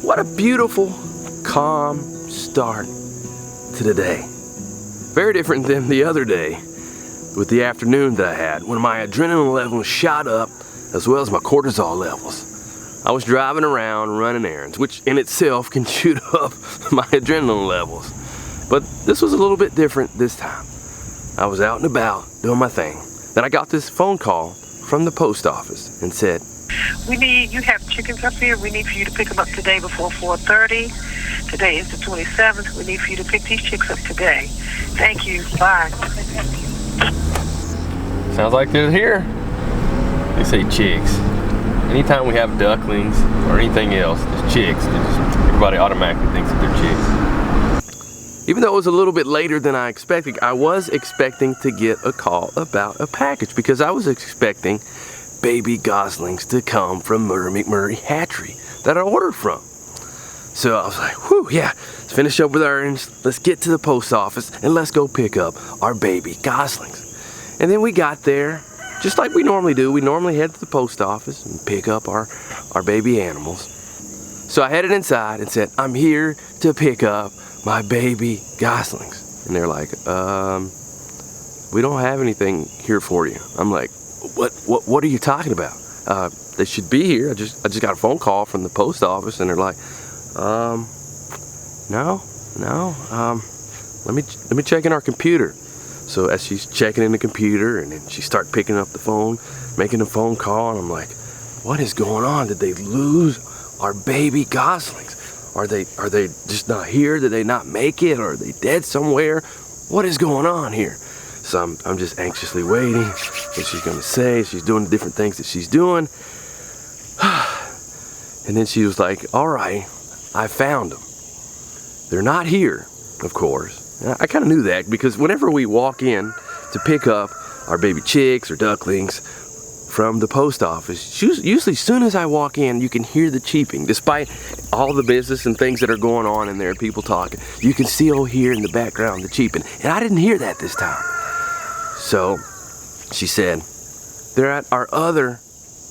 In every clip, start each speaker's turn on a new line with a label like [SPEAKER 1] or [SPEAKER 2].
[SPEAKER 1] What a beautiful, calm start to the day. Very different than the other day with the afternoon that I had when my adrenaline levels shot up as well as my cortisol levels. I was driving around running errands, which in itself can shoot up my adrenaline levels. But this was a little bit different this time. I was out and about doing my thing. Then I got this phone call from the post office and said,
[SPEAKER 2] you have chickens up here. We need for you to pick them up today before 4:30. Today is the 27th. We need for you to pick these chicks up today. Thank you. Bye.
[SPEAKER 1] Sounds like they're here. They say chicks. Anytime we have ducklings or anything else, there's chicks. Everybody automatically thinks that they're chicks. Even though it was a little bit later than I expected, I was expecting to get a call about a package because I was expecting baby goslings to come from Murray McMurray Hatchery that I ordered from. So I was like, whew, yeah, let's finish up with our errands, let's get to the post office, and let's go pick up our baby goslings. And then we got there, just like we normally do. We normally head to the post office and pick up our baby animals. So I headed inside and said, I'm here to pick up my baby goslings. And they're like, we don't have anything here for you. I'm like, what are you talking about? They should be here. I just got a phone call from the post office, and they're like, no. Let me check in our computer. So as she's checking in the computer, and then she starts picking up the phone, making a phone call, and I'm like, what is going on? Did they lose our baby goslings? Are they just not here? Did they not make it? Or are they dead somewhere? What is going on here? So I'm just anxiously waiting what she's gonna say. She's doing the different things that she's doing. And then she was like, all right, I found them. They're not here, of course. And I kind of knew that because whenever we walk in to pick up our baby chicks or ducklings from the post office, usually as soon as I walk in, you can hear the cheeping. Despite all the business and things that are going on in there, people talking, you can still hear in the background the cheeping. And I didn't hear that this time. So she said, they're at our other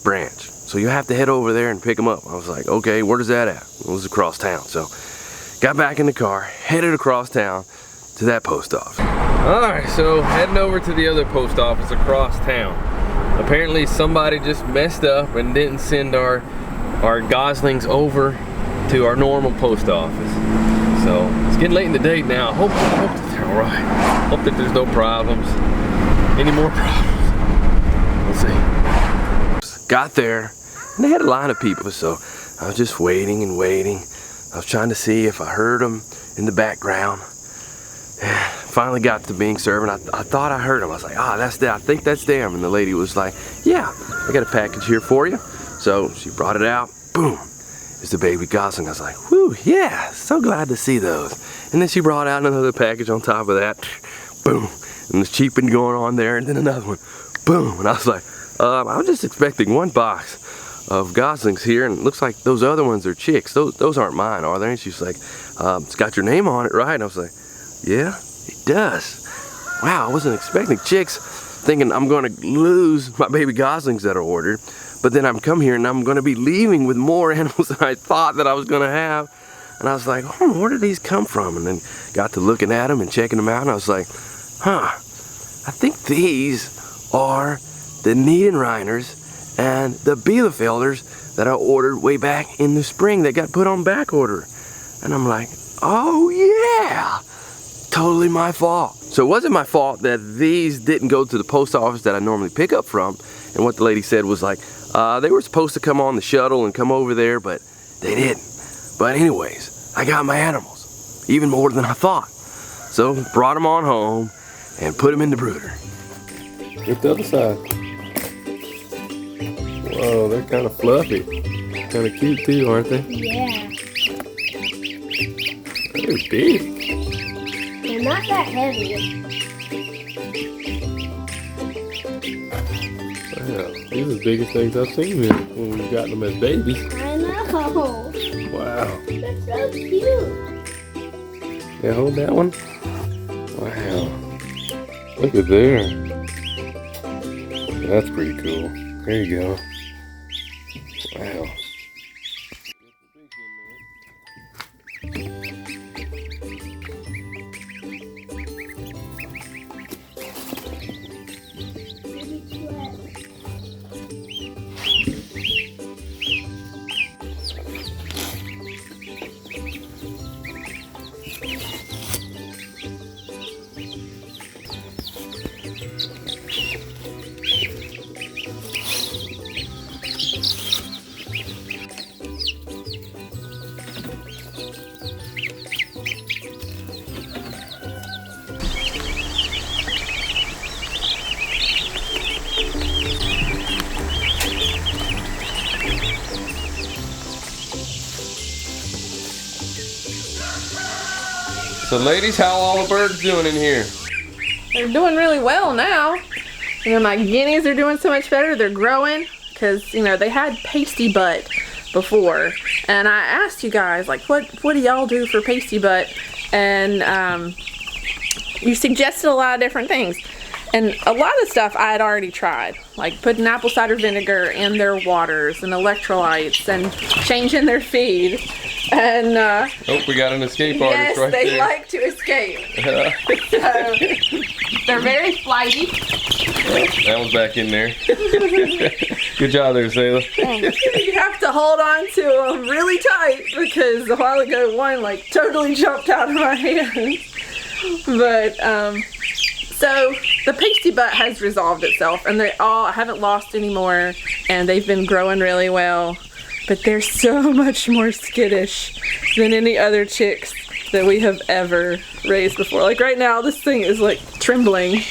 [SPEAKER 1] branch, so you have to head over there and pick them up. I was like, okay, where is that at? It was across town. So got back in the car, headed across town to that post office. All right, so heading over to the other post office across town. Apparently somebody just messed up and didn't send our goslings over to our normal post office. So it's getting late in the day now. I hope that they're all right. Hope that there's no problems. Any more problems? We'll see. Got there, and they had a line of people, so I was just waiting and waiting. I was trying to see if I heard them in the background. Finally got to being served, and I thought I heard them. I was like, that's them. I think that's them. And the lady was like, yeah, I got a package here for you. So she brought it out. Boom. It's the baby gosling. I was like, whew, yeah, so glad to see those. And then she brought out another package on top of that. Boom. And there's cheeping going on there, and then another one. Boom. And I was like, I was just expecting one box of goslings here, and it looks like those other ones are chicks. Those aren't mine, are they? And she's like, it's got your name on it, right? And I was like, yeah, it does. Wow, I wasn't expecting chicks, thinking I'm going to lose my baby goslings that are ordered. But then I'm come here and I'm going to be leaving with more animals than I thought that I was going to have. And I was like, where did these come from? And then got to looking at them and checking them out, and I was like, I think these are the Niederrheiners and the Bielefelders that I ordered way back in the spring that got put on back order. And I'm like, oh yeah, totally my fault. So it wasn't my fault that these didn't go to the post office that I normally pick up from. And what the lady said was like, they were supposed to come on the shuttle and come over there, but they didn't. But anyways, I got my animals, even more than I thought. So brought them on home and put them in the brooder. Get the other side. Whoa, they're kind of fluffy. Kind of cute too, aren't they?
[SPEAKER 3] Yeah.
[SPEAKER 1] They're big.
[SPEAKER 3] They're not that heavy.
[SPEAKER 1] Wow, these are the biggest things I've seen when we got them as babies.
[SPEAKER 3] I know. No.
[SPEAKER 1] Wow.
[SPEAKER 3] That's so cute.
[SPEAKER 1] Yeah, hold that one. Wow. Look at there. That's pretty cool. There you go. Wow. So ladies, how all the birds doing in here?
[SPEAKER 4] They're doing really well now. You know, my guineas are doing so much better. They're growing because, you know, they had pasty butt before. And I asked you guys, like, what do y'all do for pasty butt? And you suggested a lot of different things. And a lot of stuff I had already tried, like putting apple cider vinegar in their waters and electrolytes and changing their feed. And
[SPEAKER 1] oh, we got an escape artist
[SPEAKER 4] yes,
[SPEAKER 1] right there.
[SPEAKER 4] they like to escape. So they're very flighty.
[SPEAKER 1] Well, that one's back in there. Good job there, Sayla.
[SPEAKER 4] You have to hold on to them really tight because a while ago one like totally jumped out of my hands. But so the pasty butt has resolved itself, and I haven't lost any more, and they've been growing really well. But they're so much more skittish than any other chicks that we have ever raised before. Like right now, this thing is like trembling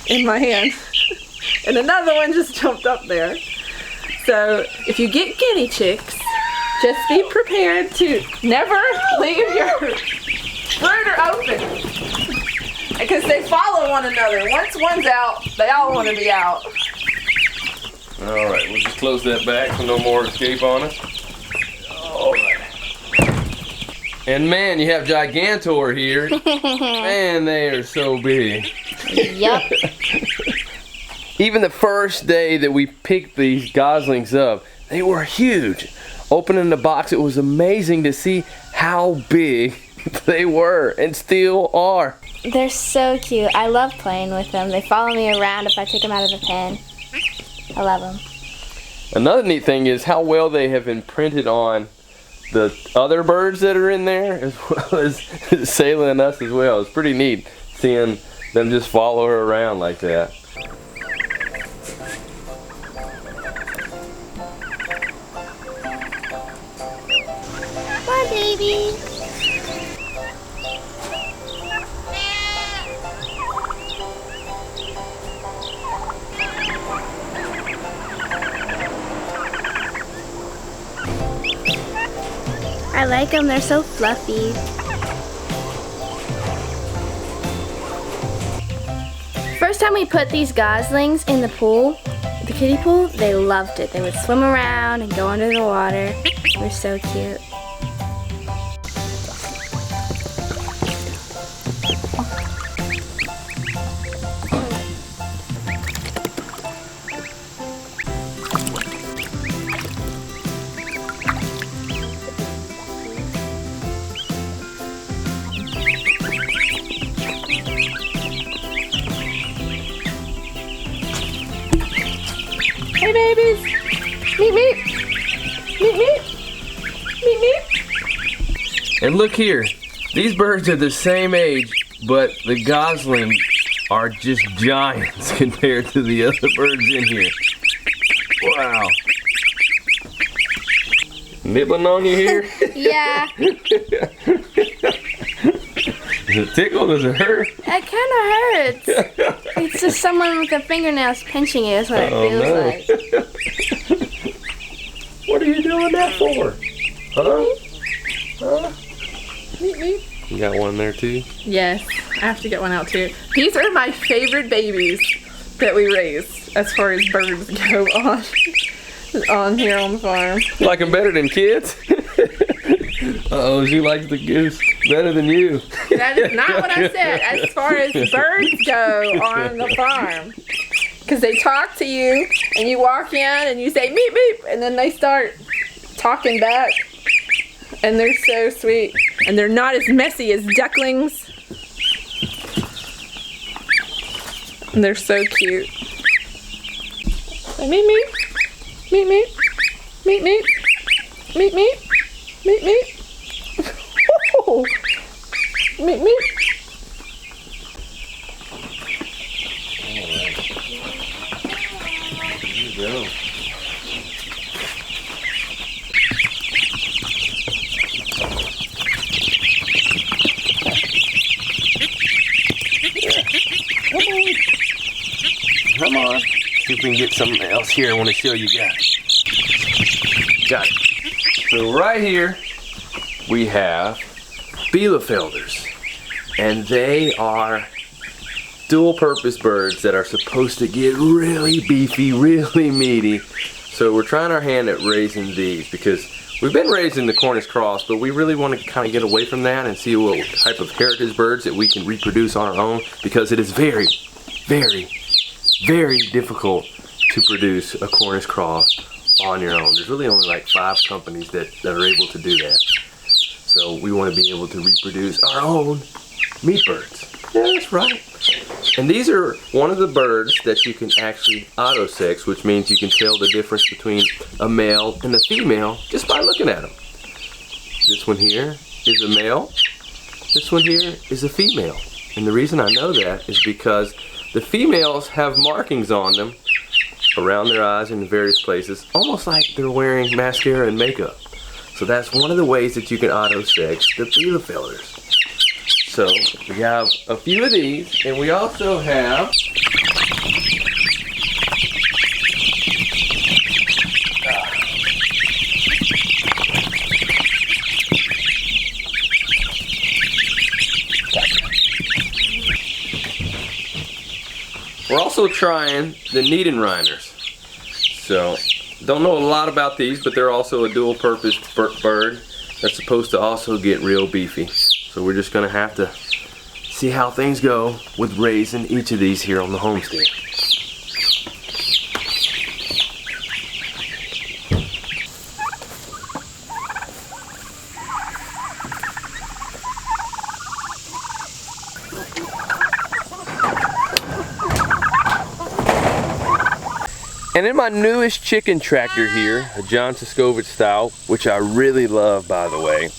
[SPEAKER 4] in my hand. And another one just jumped up there. So if you get guinea chicks, just be prepared to never leave your brooder open. Because they follow one another. Once one's out, they all want to be out.
[SPEAKER 1] Alright, we'll just close that back so no more escape on us. Alright. And man, you have Gigantor here. Man, they are so big.
[SPEAKER 3] Yup.
[SPEAKER 1] Even the first day that we picked these goslings up, they were huge. Opening the box, it was amazing to see how big they were and still are.
[SPEAKER 3] They're so cute. I love playing with them. They follow me around if I take them out of the pen. I love them.
[SPEAKER 1] Another neat thing is how well they have imprinted on the other birds that are in there, as well as Sayla and us as well. It's pretty neat seeing them just follow her around like that.
[SPEAKER 3] Bye, baby. I like them, they're so fluffy. First time we put these goslings in the pool, the kiddie pool, they loved it. They would swim around and go under the water. They're so cute.
[SPEAKER 4] Hey babies! Meep meep! Meep meep! Meep meep!
[SPEAKER 1] And look here, these birds are the same age, but the goslings are just giants compared to the other birds in here. Wow. Nibbling on you here?
[SPEAKER 3] Yeah.
[SPEAKER 1] Does it tickle? Does it hurt?
[SPEAKER 3] It kind of hurts. It's just someone with their fingernails pinching it is what it feels like.
[SPEAKER 1] What are you doing that for? Huh? Huh? You got one there too?
[SPEAKER 4] Yes, I have to get one out too. These are my favorite babies that we raise as far as birds go on. on here on the farm.
[SPEAKER 1] Like them better than kids? Uh-oh, she likes the goose better than you.
[SPEAKER 4] That is not what I said as far as birds go on the farm. Because they talk to you, and you walk in, and you say, meep, meep, and then they start talking back. And they're so sweet. And they're not as messy as ducklings. And they're so cute. Say, meep, meep, meep, meep, meep, meep, meep, meep, meep, meep. Oh, meep, meep.
[SPEAKER 1] Go. Come on. See if we can get something else here I want to show you guys. Got it. So right here we have Bielefelders, and they are dual-purpose birds that are supposed to get really beefy, really meaty. So we're trying our hand at raising these because we've been raising the Cornish cross, but we really want to kind of get away from that and see what type of heritage birds that we can reproduce on our own, because it is very, very, very difficult to produce a Cornish cross on your own. There's really only like 5 companies that are able to do that. So we want to be able to reproduce our own meat birds. Yeah, that's right. And these are one of the birds that you can actually auto-sex, which means you can tell the difference between a male and a female just by looking at them. This one here is a male. This one here is a female. And the reason I know that is because the females have markings on them around their eyes and in various places, almost like they're wearing mascara and makeup. So that's one of the ways that you can auto-sex the Bielefelders. So we have a few of these, and we also have we're also trying the Niedenreiners. So don't know a lot about these, but they're also a dual-purpose bird that's supposed to also get real beefy. So we're just gonna have to see how things go with raising each of these here on the homestead. And in my newest chicken tractor here, a John Siskovich style, which I really love, by the way,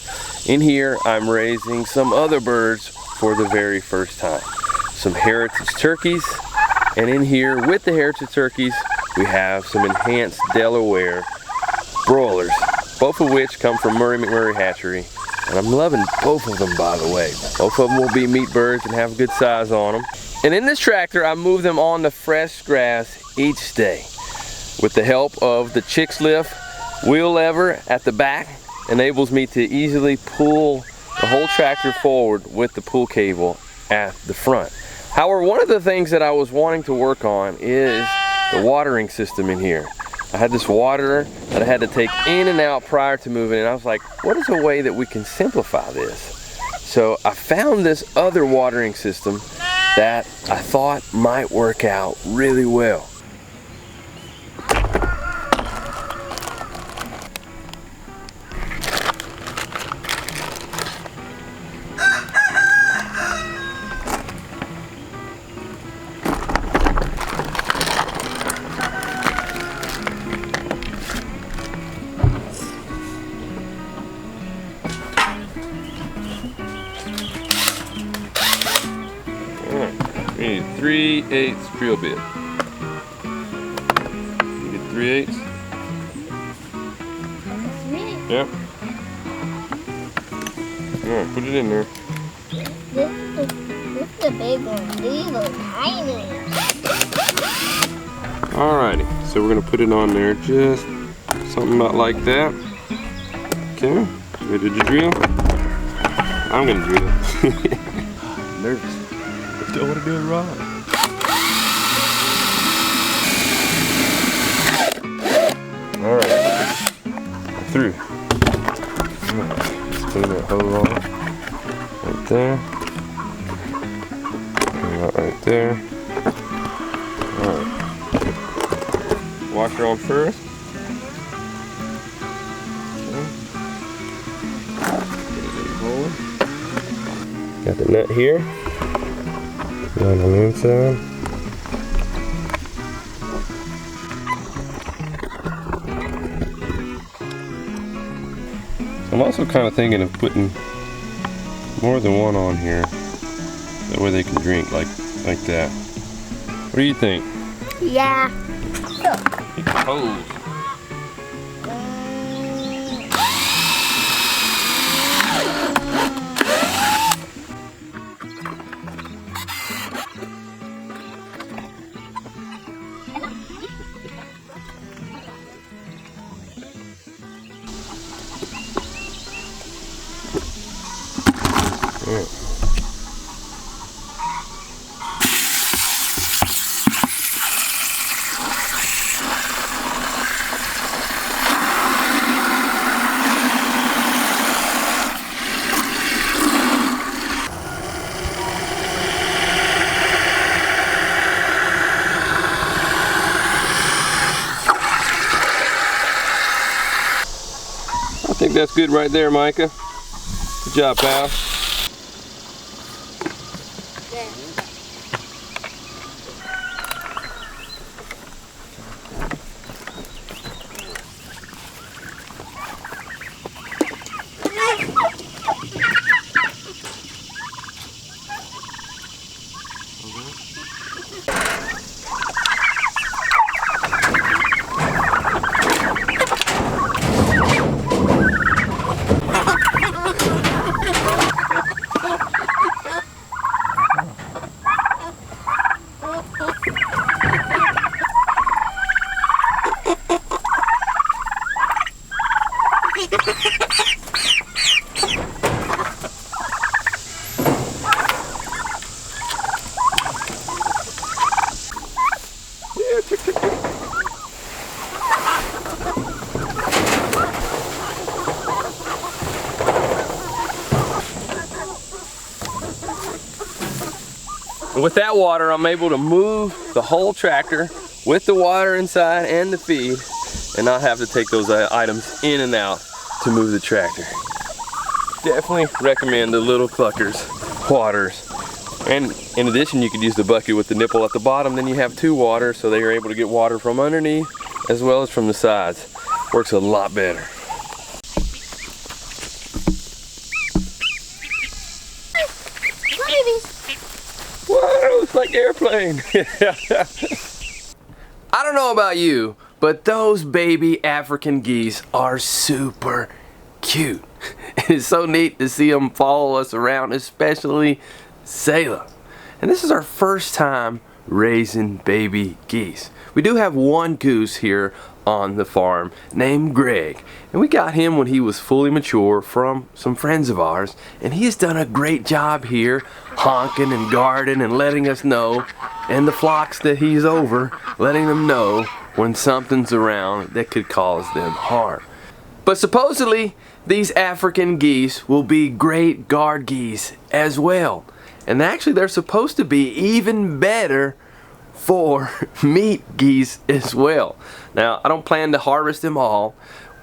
[SPEAKER 1] in here I'm raising some other birds for the very first time. Some heritage turkeys, and in here with the heritage turkeys we have some enhanced Delaware broilers, both of which come from Murray McMurray Hatchery. And I'm loving both of them, by the way. Both of them will be meat birds and have good size on them. And in this tractor I move them on the fresh grass each day. With the help of the Chicks Lift wheel lever at the back, enables me to easily pull the whole tractor forward with the pull cable at the front. However, one of the things that I was wanting to work on is the watering system in here. I had this waterer that I had to take in and out prior to moving, and I was like, what is a way that we can simplify this? So I found this other watering system that I thought might work out really well. We need 3/8 drill bit. You get 3/8? Yep. Yeah, put it in there.
[SPEAKER 5] This is the big one. These are tiny.
[SPEAKER 1] Alrighty, so we're gonna put it on there just something about like that. Okay, ready to drill? I'm gonna drill. I'm nervous. I don't want to do it wrong. through. Just clean that hose off. Right there. Right there. Alright. Washer on first. Got the nut here. On the inside. I'm also kind of thinking of putting more than one on here. That way they can drink like that. What do you think?
[SPEAKER 5] Yeah.
[SPEAKER 1] Hose. I think that's good right there, Micah. Good job, pal. With that water, I'm able to move the whole tractor with the water inside and the feed and not have to take those items in and out to move the tractor. Definitely recommend the little cluckers waters. And in addition, you could use the bucket with the nipple at the bottom, then you have two waters, so they are able to get water from underneath as well as from the sides. Works a lot better. Whoa, it's like airplane. I don't know about you, but those baby African geese are super cute. It's so neat to see them follow us around, especially Selah. And this is our first time raising baby geese. We do have one goose here on the farm named Greg, and we got him when he was fully mature from some friends of ours, and he has done a great job here honking and guarding and letting us know, and the flocks that he's over, letting them know when something's around that could cause them harm. But supposedly these African geese will be great guard geese as well, and actually they're supposed to be even better for meat geese as well. Now, I don't plan to harvest them all.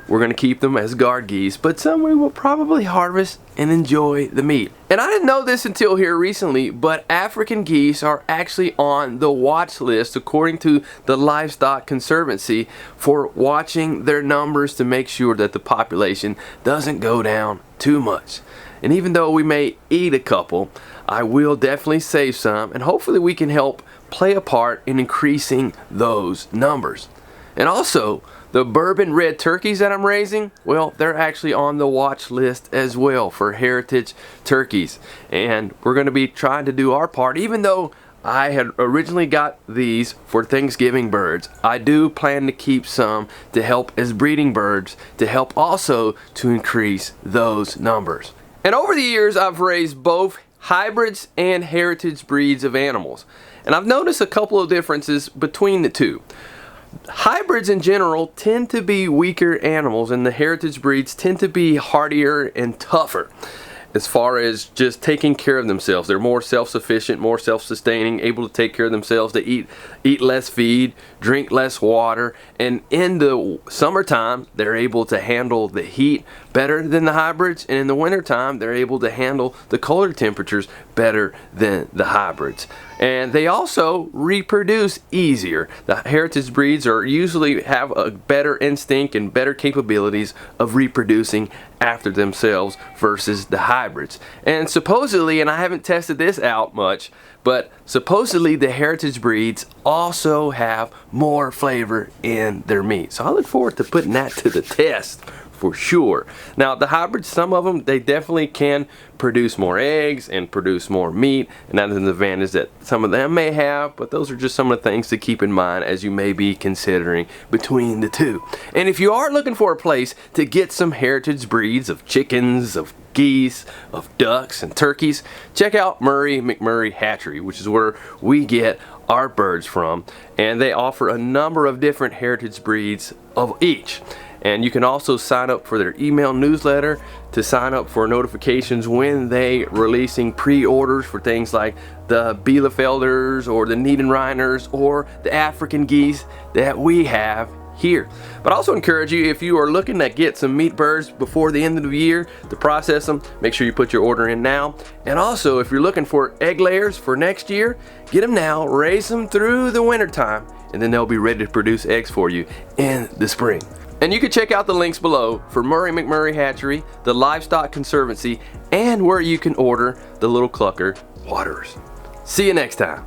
[SPEAKER 1] We're going to keep them as guard geese, but some we will probably harvest and enjoy the meat. And I didn't know this until here recently, but African geese are actually on the watch list according to the Livestock Conservancy for watching their numbers to make sure that the population doesn't go down too much. And even though we may eat a couple, I will definitely save some, and hopefully we can help play a part in increasing those numbers. And also, the bourbon red turkeys that I'm raising, well, they're actually on the watch list as well for heritage turkeys. And we're going to be trying to do our part. Even though I had originally got these for Thanksgiving birds, I do plan to keep some to help as breeding birds, to help also to increase those numbers. And over the years, I've raised both hybrids and heritage breeds of animals. And I've noticed a couple of differences between the two. Hybrids in general tend to be weaker animals, and the heritage breeds tend to be hardier and tougher as far as just taking care of themselves. They're more self-sufficient, more self-sustaining, able to take care of themselves. They eat less feed, drink less water, and in the summertime they're able to handle the heat better than the hybrids, and in the wintertime they're able to handle the colder temperatures better than the hybrids. And they also reproduce easier. The heritage breeds usually have a better instinct and better capabilities of reproducing after themselves versus the hybrids. And supposedly, and I haven't tested this out much, but supposedly the heritage breeds also have more flavor in their meat. So I look forward to putting that to the test for sure. Now the hybrids, some of them, they definitely can produce more eggs and produce more meat, and that is an advantage that some of them may have, but those are just some of the things to keep in mind as you may be considering between the two. And if you are looking for a place to get some heritage breeds of chickens, of geese, of ducks and turkeys, check out Murray McMurray Hatchery, which is where we get our birds from, and they offer a number of different heritage breeds of each. And you can also sign up for their email newsletter to sign up for notifications when they releasing pre-orders for things like the Bielefelders or the Niederrheiners or the African geese that we have here. But I also encourage you, if you are looking to get some meat birds before the end of the year to process them, make sure you put your order in now. And also, if you're looking for egg layers for next year, get them now, raise them through the winter time, and then they'll be ready to produce eggs for you in the spring. And you can check out the links below for Murray McMurray Hatchery, the Livestock Conservancy, and where you can order the Little Clucker Waterers. See you next time.